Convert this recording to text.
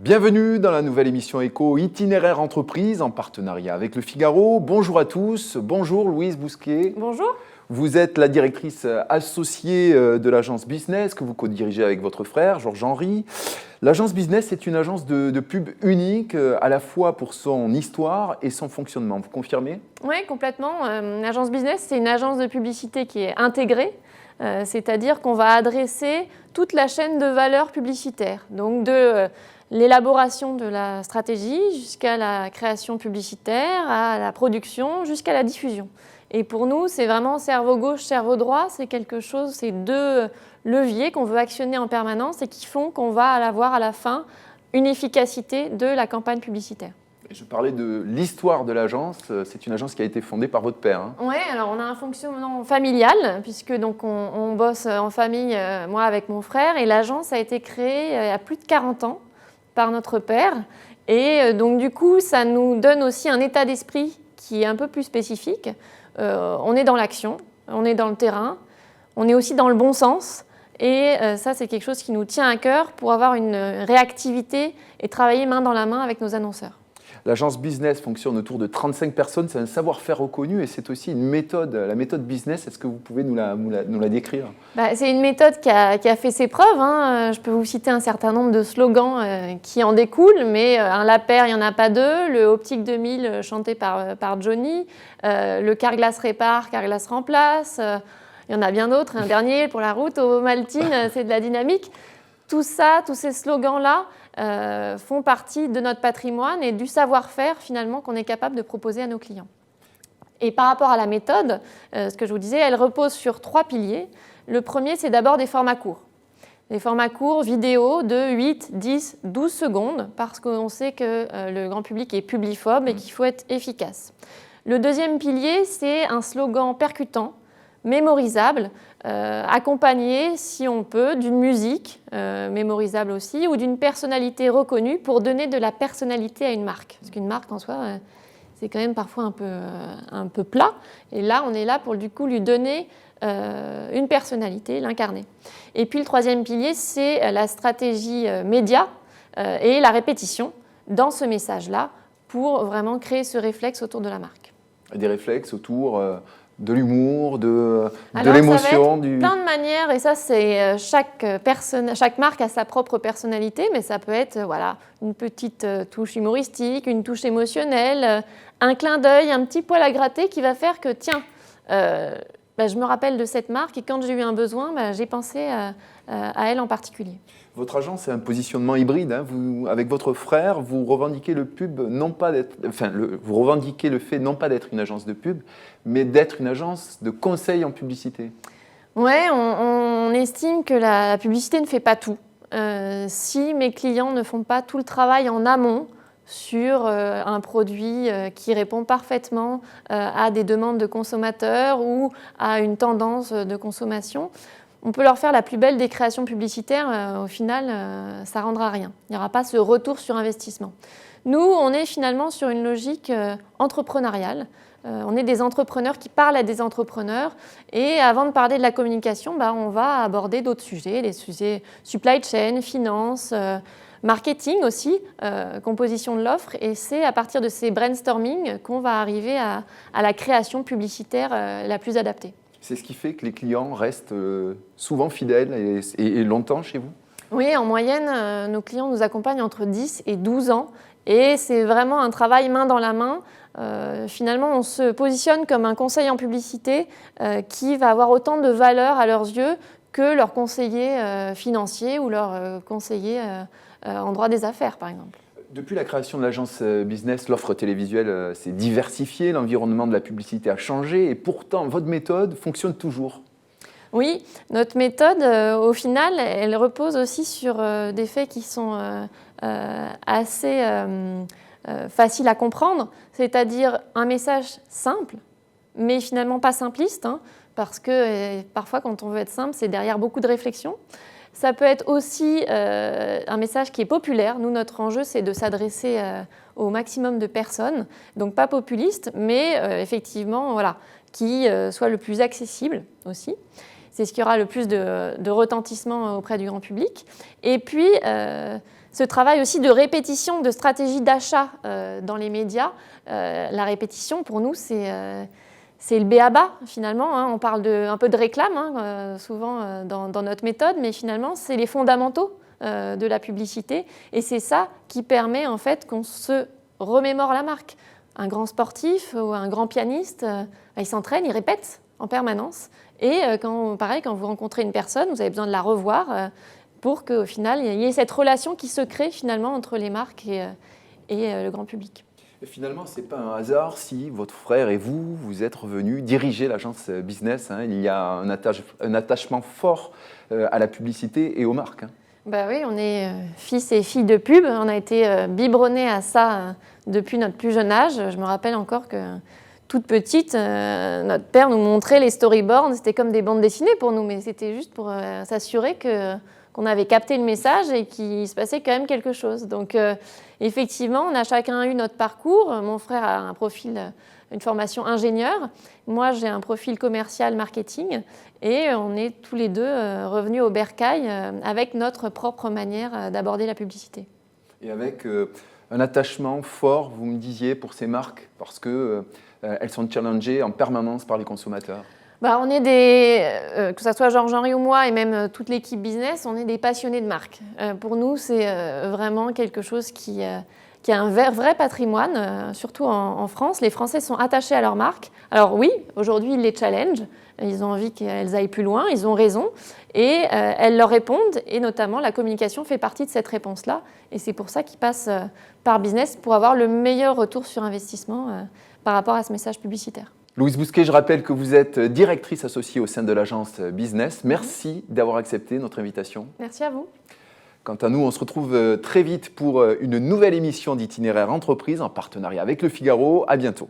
Bienvenue dans la nouvelle émission Éco Itinéraire Entreprise en partenariat avec Le Figaro. Bonjour à tous, bonjour Louise Bousquet. Bonjour. Vous êtes la directrice associée de l'agence Business que vous co-dirigez avec votre frère Georges-Henri. L'agence Business est une agence de pub unique à la fois pour son histoire et son fonctionnement. Vous confirmez ? Oui, complètement. L'agence Business, c'est une agence de publicité qui est intégrée, c'est-à-dire qu'on va adresser toute la chaîne de valeur publicitaire, donc de l'élaboration de la stratégie jusqu'à la création publicitaire, à la production, jusqu'à la diffusion. Et pour nous, c'est vraiment cerveau gauche, cerveau droit, c'est quelque chose, c'est deux leviers qu'on veut actionner en permanence et qui font qu'on va avoir à la fin une efficacité de la campagne publicitaire. Je parlais de l'histoire de l'agence, c'est une agence qui a été fondée par votre père. Oui, alors on a un fonctionnement familial, puisque donc on bosse en famille, moi avec mon frère, et l'agence a été créée il y a plus de 40 ans par notre père. Et donc du coup, ça nous donne aussi un état d'esprit qui est un peu plus spécifique. On est dans l'action, on est dans le terrain, on est aussi dans le bon sens. Et ça, c'est quelque chose qui nous tient à cœur pour avoir une réactivité et travailler main dans la main avec nos annonceurs. L'agence Business fonctionne autour de 35 personnes, c'est un savoir-faire reconnu et c'est aussi une méthode, la méthode Business. Est-ce que vous pouvez nous la décrire ? C'est une méthode qui a fait ses preuves. Je peux vous citer un certain nombre de slogans qui en découlent, mais un Lapeyre, il n'y en a pas deux. Le Optique 2000, chanté par Johnny. Le Carglass répare, Carglass remplace. Il y en a bien d'autres. Un dernier pour la route, Ovomaltine, c'est de la dynamique. Tout ça, tous ces slogans-là font partie de notre patrimoine et du savoir-faire finalement qu'on est capable de proposer à nos clients. Et par rapport à la méthode, ce que je vous disais, elle repose sur 3 piliers. Le premier, c'est d'abord des formats courts. Des formats courts vidéo de 8, 10, 12 secondes parce qu'on sait que le grand public est publiphobe et qu'il faut être efficace. Le deuxième pilier, c'est un slogan percutant, mémorisable, accompagné, si on peut, d'une musique mémorisable aussi ou d'une personnalité reconnue pour donner de la personnalité à une marque. Parce qu'une marque en soi, c'est quand même parfois un peu plat. Et là, on est là pour du coup lui donner une personnalité, l'incarner. Et puis le troisième pilier, c'est la stratégie média et la répétition dans ce message-là pour vraiment créer ce réflexe autour de la marque. Des réflexes autour de l'humour, de l'émotion. Plein de manières, et ça, c'est chaque marque a sa propre personnalité, mais ça peut être une petite touche humoristique, une touche émotionnelle, un clin d'œil, un petit poil à gratter qui va faire que, tiens, je me rappelle de cette marque et quand j'ai eu un besoin, j'ai pensé à elle en particulier. Votre agence est un positionnement hybride. Vous, avec votre frère, vous revendiquez vous revendiquez le fait non pas d'être une agence de pub, mais d'être une agence de conseil en publicité. Oui, on estime que la publicité ne fait pas tout. Si mes clients ne font pas tout le travail en amont sur un produit qui répond parfaitement à des demandes de consommateurs ou à une tendance de consommation, on peut leur faire la plus belle des créations publicitaires, au final, ça ne rendra rien. Il n'y aura pas ce retour sur investissement. Nous, on est finalement sur une logique entrepreneuriale. On est des entrepreneurs qui parlent à des entrepreneurs. Et avant de parler de la communication, on va aborder d'autres sujets, les sujets supply chain, finance, marketing aussi, composition de l'offre. Et c'est à partir de ces brainstorming qu'on va arriver à la création publicitaire la plus adaptée. C'est ce qui fait que les clients restent souvent fidèles et longtemps chez vous ? Oui, en moyenne, nos clients nous accompagnent entre 10 et 12 ans. Et c'est vraiment un travail main dans la main. Finalement, on se positionne comme un conseiller en publicité qui va avoir autant de valeur à leurs yeux que leur conseiller financier ou leur conseiller en droit des affaires, par exemple. Depuis la création de l'agence Business, l'offre télévisuelle s'est diversifiée, l'environnement de la publicité a changé et pourtant, votre méthode fonctionne toujours. Oui, notre méthode, au final, elle repose aussi sur des faits qui sont assez faciles à comprendre, c'est-à-dire un message simple, mais finalement pas simpliste, parce que parfois, quand on veut être simple, c'est derrière beaucoup de réflexion. Ça peut être aussi un message qui est populaire. Nous, notre enjeu, c'est de s'adresser au maximum de personnes, donc pas populiste, mais effectivement, qui soit le plus accessible aussi. c'est ce qui aura le plus de retentissement auprès du grand public. Et puis, ce travail aussi de répétition, de stratégie d'achat dans les médias. La répétition, pour nous, c'est le b.a.-ba, finalement. Hein. On parle un peu de réclame, hein, souvent dans notre méthode, mais finalement, c'est les fondamentaux de la publicité. Et c'est ça qui permet, en fait, qu'on se remémore la marque. Un grand sportif ou un grand pianiste, il s'entraîne, il répète en permanence. Et pareil, quand vous rencontrez une personne, vous avez besoin de la revoir pour qu'au final, il y ait cette relation qui se crée finalement entre les marques et le grand public. Et finalement, ce n'est pas un hasard si votre frère et vous, vous êtes revenus diriger l'agence business. Hein. Il y a un attachement fort à la publicité et aux marques. Hein. Bah oui, on est fils et filles de pub. On a été biberonnés à ça depuis notre plus jeune âge. Je me rappelle encore que toute petite, notre père nous montrait les storyboards. C'était comme des bandes dessinées pour nous, mais c'était juste pour s'assurer qu'on avait capté le message et qu'il se passait quand même quelque chose. Donc effectivement, on a chacun eu notre parcours. Mon frère a un profil, une formation ingénieur. Moi, j'ai un profil commercial marketing. Et on est tous les deux revenus au bercail avec notre propre manière d'aborder la publicité. Et avec un attachement fort, vous me disiez, pour ces marques, parce qu'elles sont challengées en permanence par les consommateurs. On est que ce soit Georges-Henri ou moi, et même toute l'équipe business, on est des passionnés de marque. Pour nous, c'est vraiment quelque chose qui a un vrai patrimoine, surtout en France. Les Français sont attachés à leur marque. Alors oui, aujourd'hui, ils les challengent. Ils ont envie qu'elles aillent plus loin, ils ont raison. Et elles leur répondent. Et notamment, la communication fait partie de cette réponse-là. Et c'est pour ça qu'ils passent par business pour avoir le meilleur retour sur investissement par rapport à ce message publicitaire. Louise Bousquet, je rappelle que vous êtes directrice associée au sein de l'agence Business. Merci d'avoir accepté notre invitation. Merci à vous. Quant à nous, on se retrouve très vite pour une nouvelle émission d'Itinéraire Entreprise en partenariat avec Le Figaro. À bientôt.